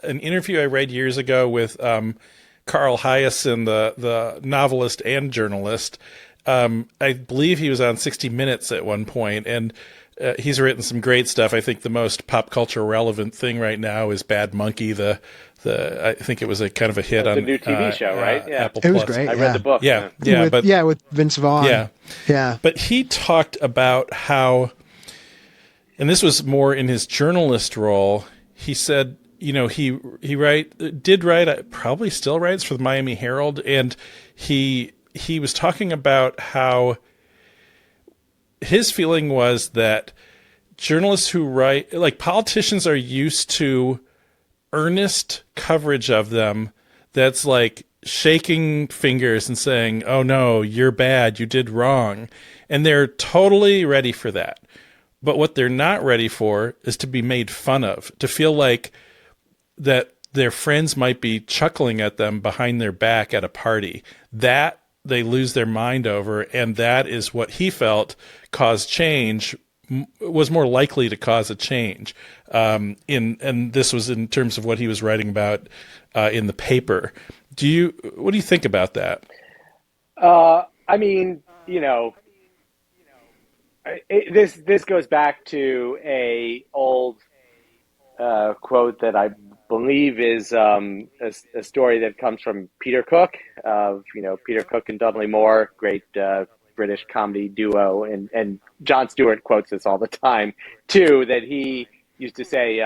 an interview I read years ago with Carl Hyacin, the novelist and journalist. I believe he was on 60 Minutes at one point, and he's written some great stuff. I think the most pop culture relevant thing right now is Bad Monkey. I think it was a kind of a hit on the new TV show, right? Yeah, Apple Plus. Was great. I read the book. With Vince Vaughn. Yeah. But he talked about how, and this was more in his journalist role. He said, he probably still writes for the Miami Herald, and he was talking about how his feeling was that journalists who write, like politicians, are used to earnest coverage of them that's like shaking fingers and saying, "Oh no, you're bad, you did wrong." And they're totally ready for that. But what they're not ready for is to be made fun of, to feel like that their friends might be chuckling at them behind their back at a party. That they lose their mind over, and that is what he felt caused change, was more likely to cause a change. And this was in terms of what he was writing about in the paper, What do you think about that? I mean, this goes back to a old quote that I believe is a story that comes from Peter Cook of Peter Cook and Dudley Moore, great British comedy duo, and Jon Stewart quotes this all the time too. That he used to say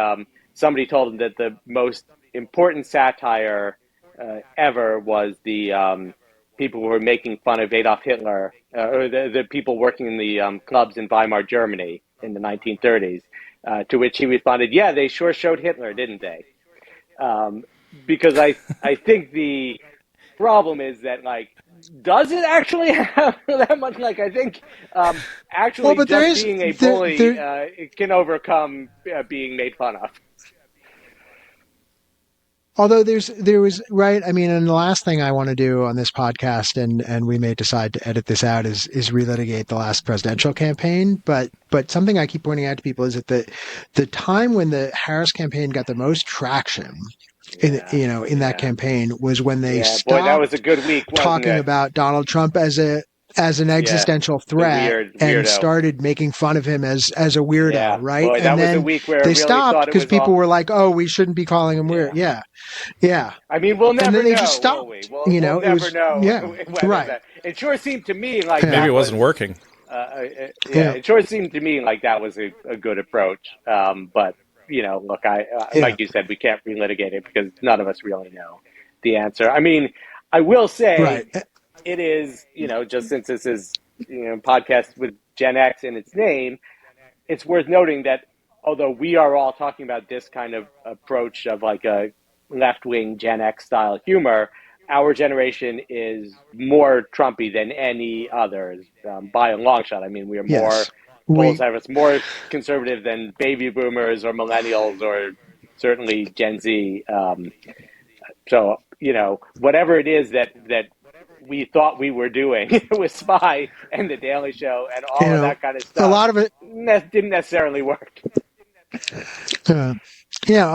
somebody told him that the most important satire ever was the people who were making fun of Adolf Hitler, or the people working in the clubs in Weimar, Germany in the 1930s. To which he responded, "Yeah, they sure showed Hitler, didn't they?" Because I think the problem is that, like, does it actually have that much? Like, I think actually just being a bully it can overcome being made fun of. Although there was, right. I mean, and the last thing I want to do on this podcast, and we may decide to edit this out, is relitigate the last presidential campaign. But something I keep pointing out to people is that the time when the Harris campaign got the most traction in that campaign was when they stopped that was a good week, talking about Donald Trump as an existential threat and started making fun of him as a weirdo, right? Boy, that and then was a week where they really stopped because people were like, "Oh, we shouldn't be calling him weird." Yeah. I mean, we'll never and then they know, just stopped. will we? We'll never know. Yeah, right. It sure seemed to me like maybe it wasn't working. It sure seemed to me like that was a good approach. But look, like you said, we can't relitigate it because none of us really know the answer. I mean, I will say it is, just since this is podcast with Gen X in its name, it's worth noting that although we are all talking about this kind of approach of like a left-wing Gen X style humor, our generation is more Trumpy than any others by a long shot. I mean, we are polls have us more conservative than baby boomers or millennials or certainly Gen Z. So, whatever it is that we thought we were doing with Spy and The Daily Show and all of that kind of stuff, a lot of it didn't necessarily work. A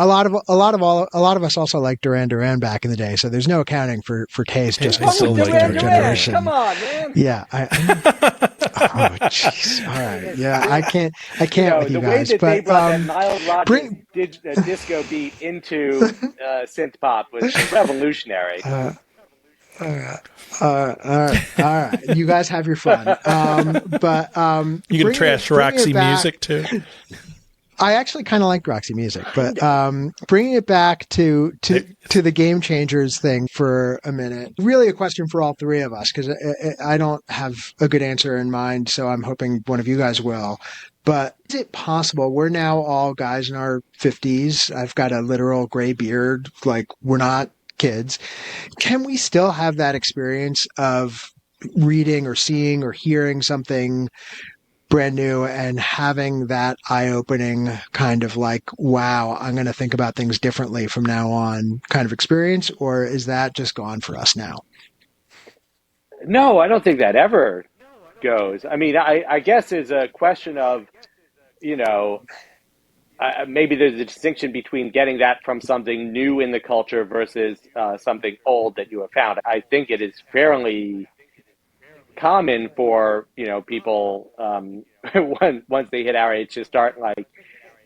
lot of us also like Duran Duran back in the day, so there's no accounting for taste. Just Duran generation. Come on, man. Yeah. Oh, jeez. All right. Yeah, I can't with you guys. The way that they brought that Nile Rodgers disco beat into synth pop was revolutionary. All right. You guys have your fun. You can trash Roxy music too. I actually kind of like Roxy music, but bringing it back to the Game Changers thing for a minute, really a question for all three of us, because I don't have a good answer in mind, so I'm hoping one of you guys will. But is it possible, we're now all guys in our 50s, I've got a literal gray beard, like we're not kids. Can we still have that experience of reading or seeing or hearing something brand new and having that eye-opening kind of like, wow, I'm going to think about things differently from now on kind of experience? Or is that just gone for us now? No, I don't think that ever goes. I mean, I guess it's a question of, maybe there's a distinction between getting that from something new in the culture versus something old that you have found. I think it is fairly common for people once they hit our age to start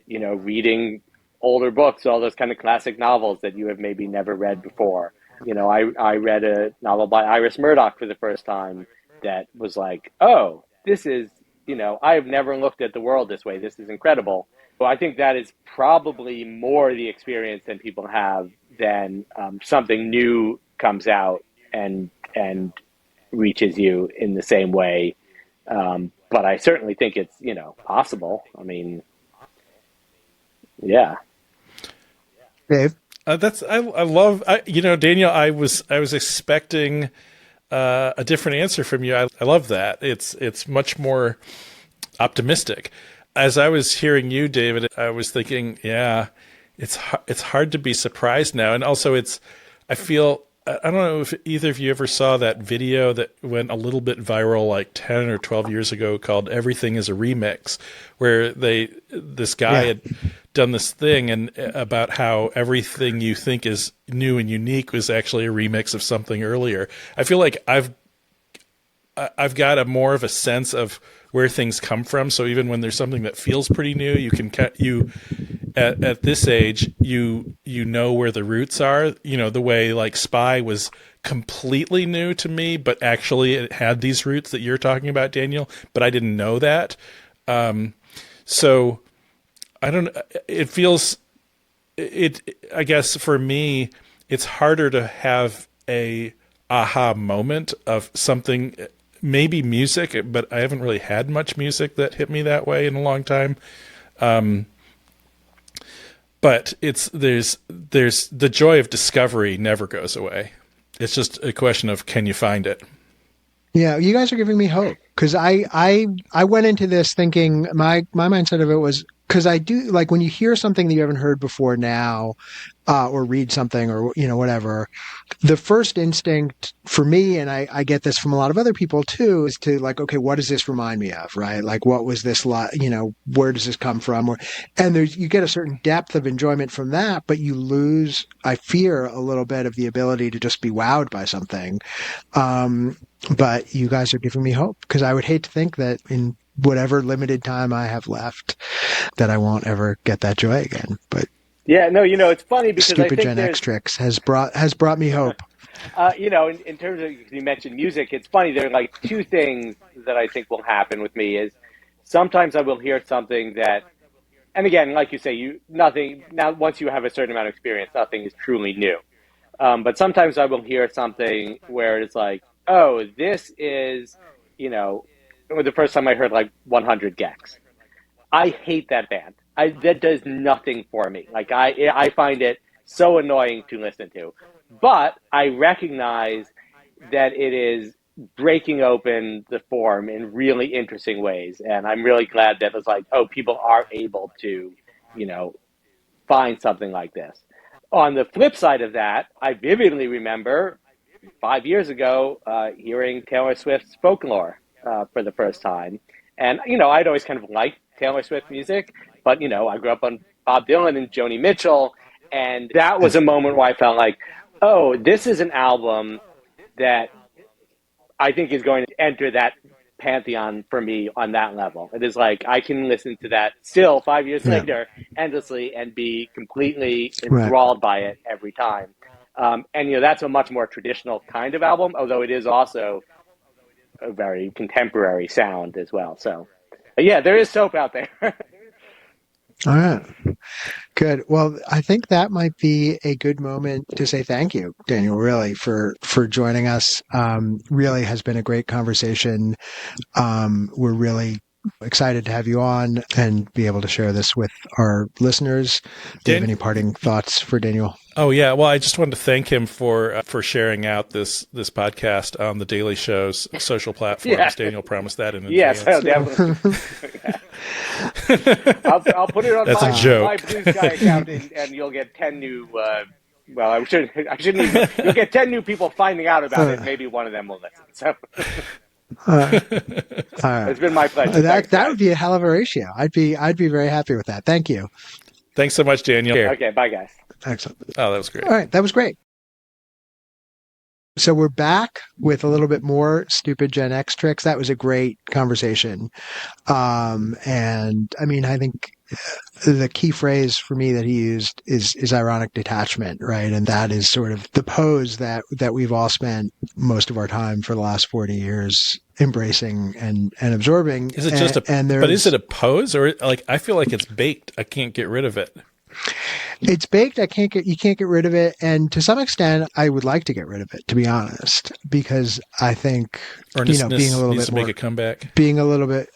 reading older books, all those kind of classic novels that you have maybe never read before. I read a novel by Iris Murdoch for the first time that was like, oh, this is I have never looked at the world this way. This is incredible. So I think that is probably more the experience than people have than something new comes out and reaches you in the same way. But I certainly think it's, possible. I mean, yeah. Dave? I love, Daniel, I was expecting a different answer from you. I love that. It's much more optimistic. As I was hearing you, David, I was thinking, it's hard to be surprised now. And also I feel I don't know if either of you ever saw that video that went a little bit viral like 10 or 12 years ago called Everything is a Remix, where this guy had done this thing and about how everything you think is new and unique was actually a remix of something earlier. I feel like I've got a more of a sense of where things come from. So even when there's something that feels pretty new, you can at this age, you know where the roots are, the way like Spy was completely new to me, but actually it had these roots that you're talking about, Daniel, but I didn't know that. So I don't, it feels, I guess for me, it's harder to have a aha moment of something, maybe music, but I haven't really had much music that hit me that way in a long time. But there's the joy of discovery never goes away. It's just a question of, can you find it? Yeah, you guys are giving me hope, because I went into this thinking my mindset of it was, because I do like when you hear something that you haven't heard before now, or read something or whatever, the first instinct for me, and I get this from a lot of other people too, is to like, okay, what does this remind me of, right? Like, what was this where does this come from? And you get a certain depth of enjoyment from that, but you lose, I fear, a little bit of the ability to just be wowed by something. But you guys are giving me hope, because I would hate to think that in whatever limited time I have left that I won't ever get that joy again. But yeah, no, it's funny because stupid I think Gen X tricks has brought me hope. In terms of, you mentioned music, it's funny. There are like two things that I think will happen with me is sometimes I will hear something that, and again, like you say, nothing, now once you have a certain amount of experience, nothing is truly new. But sometimes I will hear something where it's like, oh, this is, the first time I heard like 100 Gecs. I hate that band. That does nothing for me. Like I find it so annoying to listen to, but I recognize that it is breaking open the form in really interesting ways. And I'm really glad that it's like, oh, people are able to, find something like this. On the flip side of that, I vividly remember 5 years ago, hearing Taylor Swift's Folklore for the first time. And, I'd always kind of liked Taylor Swift music, but, I grew up on Bob Dylan and Joni Mitchell. And that was a moment where I felt like, oh, this is an album that I think is going to enter that pantheon for me on that level. It is like, I can listen to that still 5 years later endlessly and be completely enthralled by it every time. And, that's a much more traditional kind of album, although it is also a very contemporary sound as well. So, yeah, there is soap out there. All right. Good. Well, I think that might be a good moment to say thank you, Daniel, really, for joining us. Really has been a great conversation. We're really excited to have you on and be able to share this with our listeners. Do you have any parting thoughts for Daniel? Oh yeah, well, I just wanted to thank him for sharing out this podcast on the Daily Show's social platforms. Yeah. Daniel promised that in advance. Yes, definitely. I'll put it on my Blue Sky account, and you'll get 10 new. Well, I shouldn't even. You'll get 10 new people finding out about it. Maybe one of them will listen. So. It's been my pleasure. That would be a hell of a ratio. I'd be very happy with that. Thank you. Thanks so much, Daniel. Okay, bye guys. Excellent. Oh, that was great. All right, that was great. So we're back with a little bit more stupid Gen X tricks. That was a great conversation. And I mean, I think the key phrase for me that he used is ironic detachment, right? And that is sort of the pose that we've all spent most of our time for the last 40 years embracing and absorbing. Is it but is it a pose, or like, I feel like it's baked. I can't get rid of it. It's baked. You can't get rid of it. And to some extent, I would like to get rid of it, to be honest, because I think, earnestness being a little needs bit to make a comeback.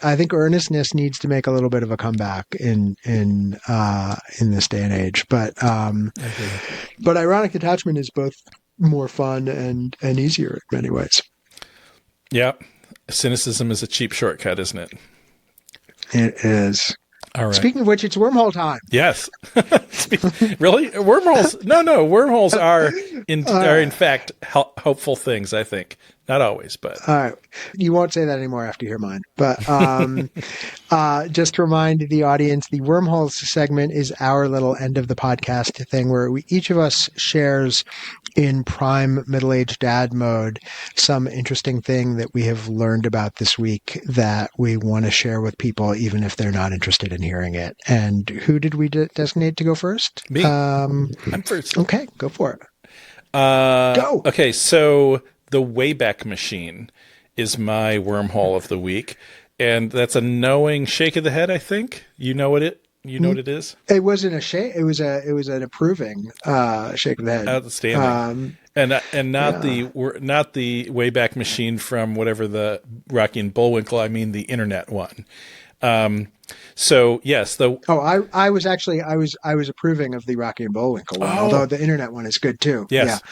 I think earnestness needs to make a little bit of a comeback in this day and age. But ironic detachment is both more fun and easier in many ways. Yeah. Cynicism is a cheap shortcut, isn't it? It is. All right. Speaking of which, it's wormhole time. Yes. Really? Wormholes? No. Wormholes are in fact hopeful things, I think. Not always, but. All right. You won't say that anymore after you hear mine. But just to remind the audience, the Wormholes segment is our little end of the podcast thing where each of us shares in prime middle-aged dad mode some interesting thing that we have learned about this week that we want to share with people, even if they're not interested in hearing it. And who did we designate to go first? Me. I'm first. Okay, go for it. Go. Okay, so the Wayback Machine is my wormhole of the week, and that's a knowing shake of the head. I think you know what it. You know what it is? It wasn't a shake. It was an approving shake of the head. Outstanding. And not the Wayback Machine from whatever the Rocky and Bullwinkle. I mean the internet one. So yes, I was approving of the Rocky and Bullwinkle one, although the internet one is good too. Yes.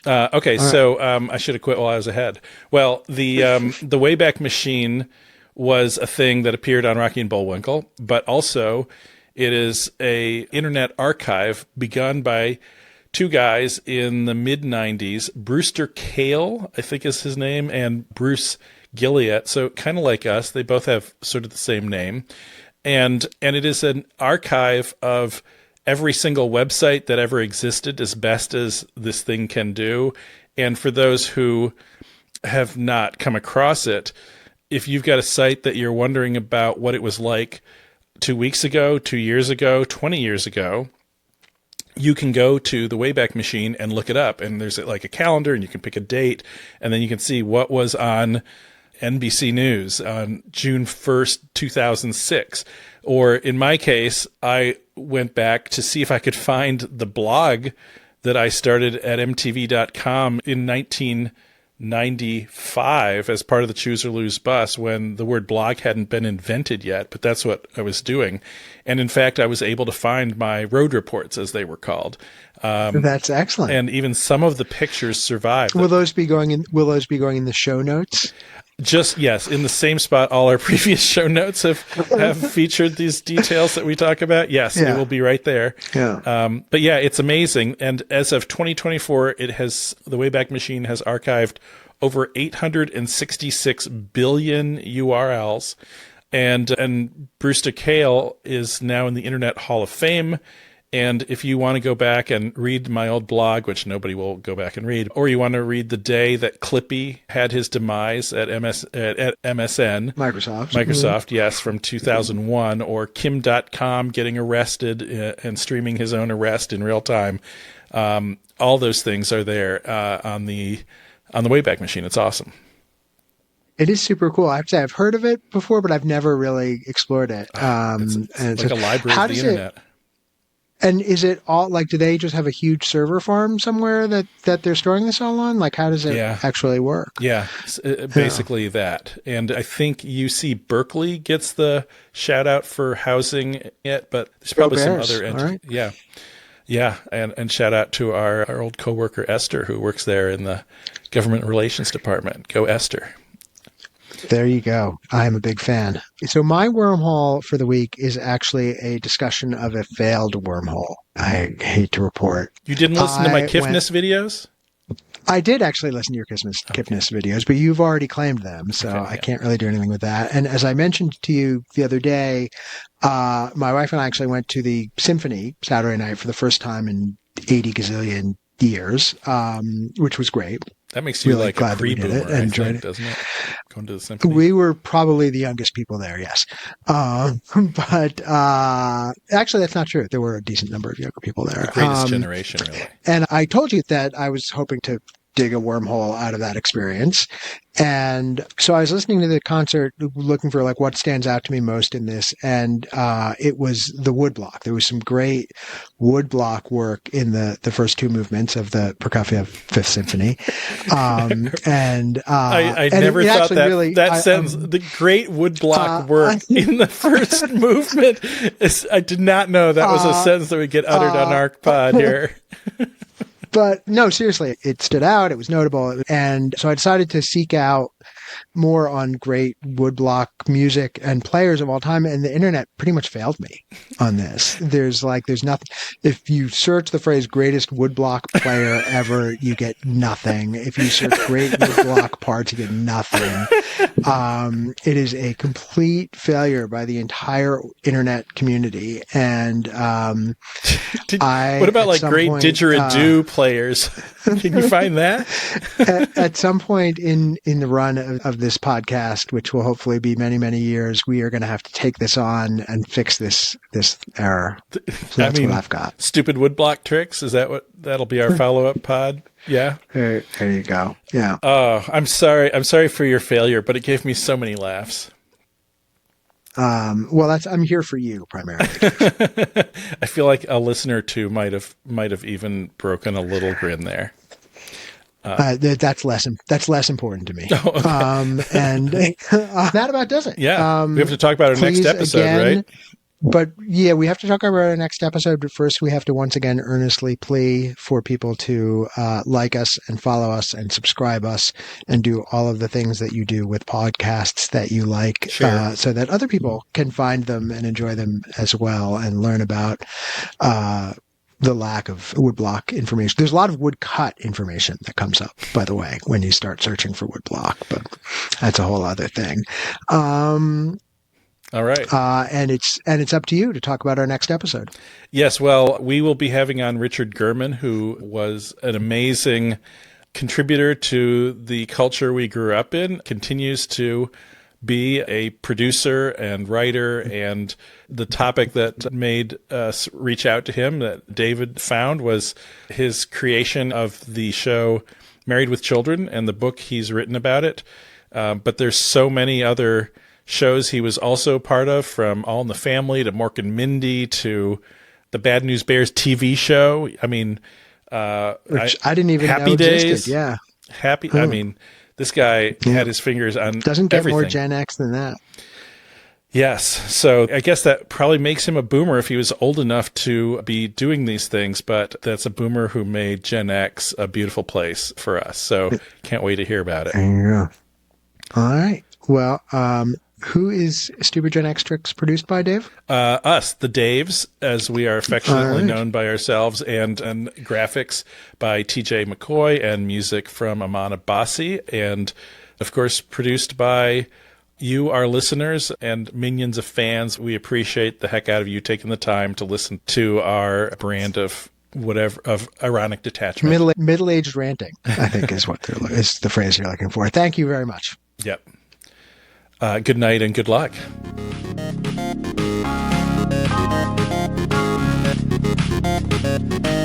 Yeah. Okay. So I should have quit while I was ahead. Well, the Wayback Machine was a thing that appeared on Rocky and Bullwinkle, but also it is a internet archive begun by two guys in the mid 90s, Brewster Kahle, I think is his name, and Bruce Gilliatt. So kind of like us, they both have sort of the same name. And it is an archive of every single website that ever existed, as best as this thing can do. And for those who have not come across it, if you've got a site that you're wondering about what it was like 2 weeks ago, 2 years ago, 20 years ago, you can go to the Wayback Machine and look it up. And there's like a calendar, and you can pick a date, and then you can see what was on NBC News on June 1st, 2006. Or in my case, I went back to see if I could find the blog that I started at mtv.com in 1995 as part of the Choose or Lose bus when the word blog hadn't been invented yet, but that's what I was doing. And in fact, I was able to find my road reports, as they were called. That's excellent. And even some of the pictures survived. Will those be going in the show notes? Just, yes, in the same spot all our previous show notes have featured these details that we talk about. Yes, It will be right there. Yeah. But yeah, it's amazing. And as of 2024, the Wayback Machine has archived over 866 billion URLs. And Brewster Kahle is now in the Internet Hall of Fame. And if you want to go back and read my old blog, which nobody will go back and read, or you want to read the day that Clippy had his demise at MSN. Microsoft, yes, from 2001, or Kim.com getting arrested and streaming his own arrest in real time. All those things are there on the Wayback Machine. It's awesome. It is super cool. I have to say, I've heard of it before, but I've never really explored it. It's like a library of the internet. And is it all like, do they just have a huge server farm somewhere that they're storing this all on? Like, how does it actually work? Yeah, basically that. And I think UC Berkeley gets the shout out for housing it, but there's probably some other entity. Right. Yeah. And shout out to our old coworker, Esther, who works there in the government relations department. Go Esther. There you go. I am a big fan. So my wormhole for the week is actually a discussion of a failed wormhole. I hate to report. You didn't listen to my Kifness videos? I did actually listen to your Kifness videos, but you've already claimed them, so I can't really do anything with that. And as I mentioned to you the other day, my wife and I actually went to the symphony Saturday night for the first time in 80 gazillion years, which was great. That makes you really like a pre-boomer, doesn't it? Going to the symphony. We were probably the youngest people there, yes. But actually, that's not true. There were a decent number of younger people there. The greatest generation, really. And I told you that I was hoping to dig a wormhole out of that experience. And so I was listening to the concert, looking for like what stands out to me most in this. And it was the woodblock. There was some great woodblock work in the first two movements of the Prokofiev Fifth Symphony. I never thought that really, that sentence, the great woodblock work in the first movement. I did not know that was a sentence that would get uttered on our pod here. But no, seriously, it stood out. It was notable. And so I decided to seek out more on great woodblock music and players of all time, and the internet pretty much failed me on this. There's nothing. If you search the phrase greatest woodblock player ever, you get nothing. If you search great woodblock parts, you get nothing. It is a complete failure by the entire internet community. And what about like great didgeridoo players? Can you find that? At some point in the run of this podcast, which will hopefully be many, many years, we are going to have to take this on and fix this error. So that's what I've got. Stupid woodblock tricks. Is that that'll be our follow-up pod? Yeah. There you go. Yeah. Oh, I'm sorry. I'm sorry for your failure, but it gave me so many laughs. Well, I'm here for you primarily. I feel like a listener too might have even broken a little grin there. That's less important to me. Oh, okay. And that about does it. Yeah. We have to talk about our next episode, right? But yeah, we have to talk about our next episode. But first, we have to once again earnestly plea for people to like us and follow us and subscribe us and do all of the things that you do with podcasts that you like, sure. So that other people can find them and enjoy them as well and learn about the lack of woodblock information. There's a lot of woodcut information that comes up, by the way, when you start searching for woodblock, but that's a whole other thing. All right. And it's up to you to talk about our next episode. Yes. Well, we will be having on Richard Gurman, who was an amazing contributor to the culture we grew up in, continues to be a producer and writer, and the topic that made us reach out to him that David found was his creation of the show Married with Children and the book he's written about it. But there's so many other shows he was also part of, from All in the Family to Mork and Mindy to the Bad News Bears TV show. I mean, which I didn't even Happy know Days. Existed. Yeah. I mean, this guy had his fingers on Doesn't get everything. more Gen X than that. Yes. So I guess that probably makes him a boomer if he was old enough to be doing these things, but that's a boomer who made Gen X a beautiful place for us. So can't wait to hear about it. There you go. All right. Well, who is Stupid Gen X Tricks produced by, Dave? Us, the Daves, as we are affectionately known by ourselves, and graphics by TJ McCoy and music from Amana Bassi, and of course produced by you, our listeners, and minions of fans. We appreciate the heck out of you taking the time to listen to our brand of ironic detachment. Middle-aged ranting, I think is the phrase you're looking for. Thank you very much. Yep. Good night and good luck. Thank you.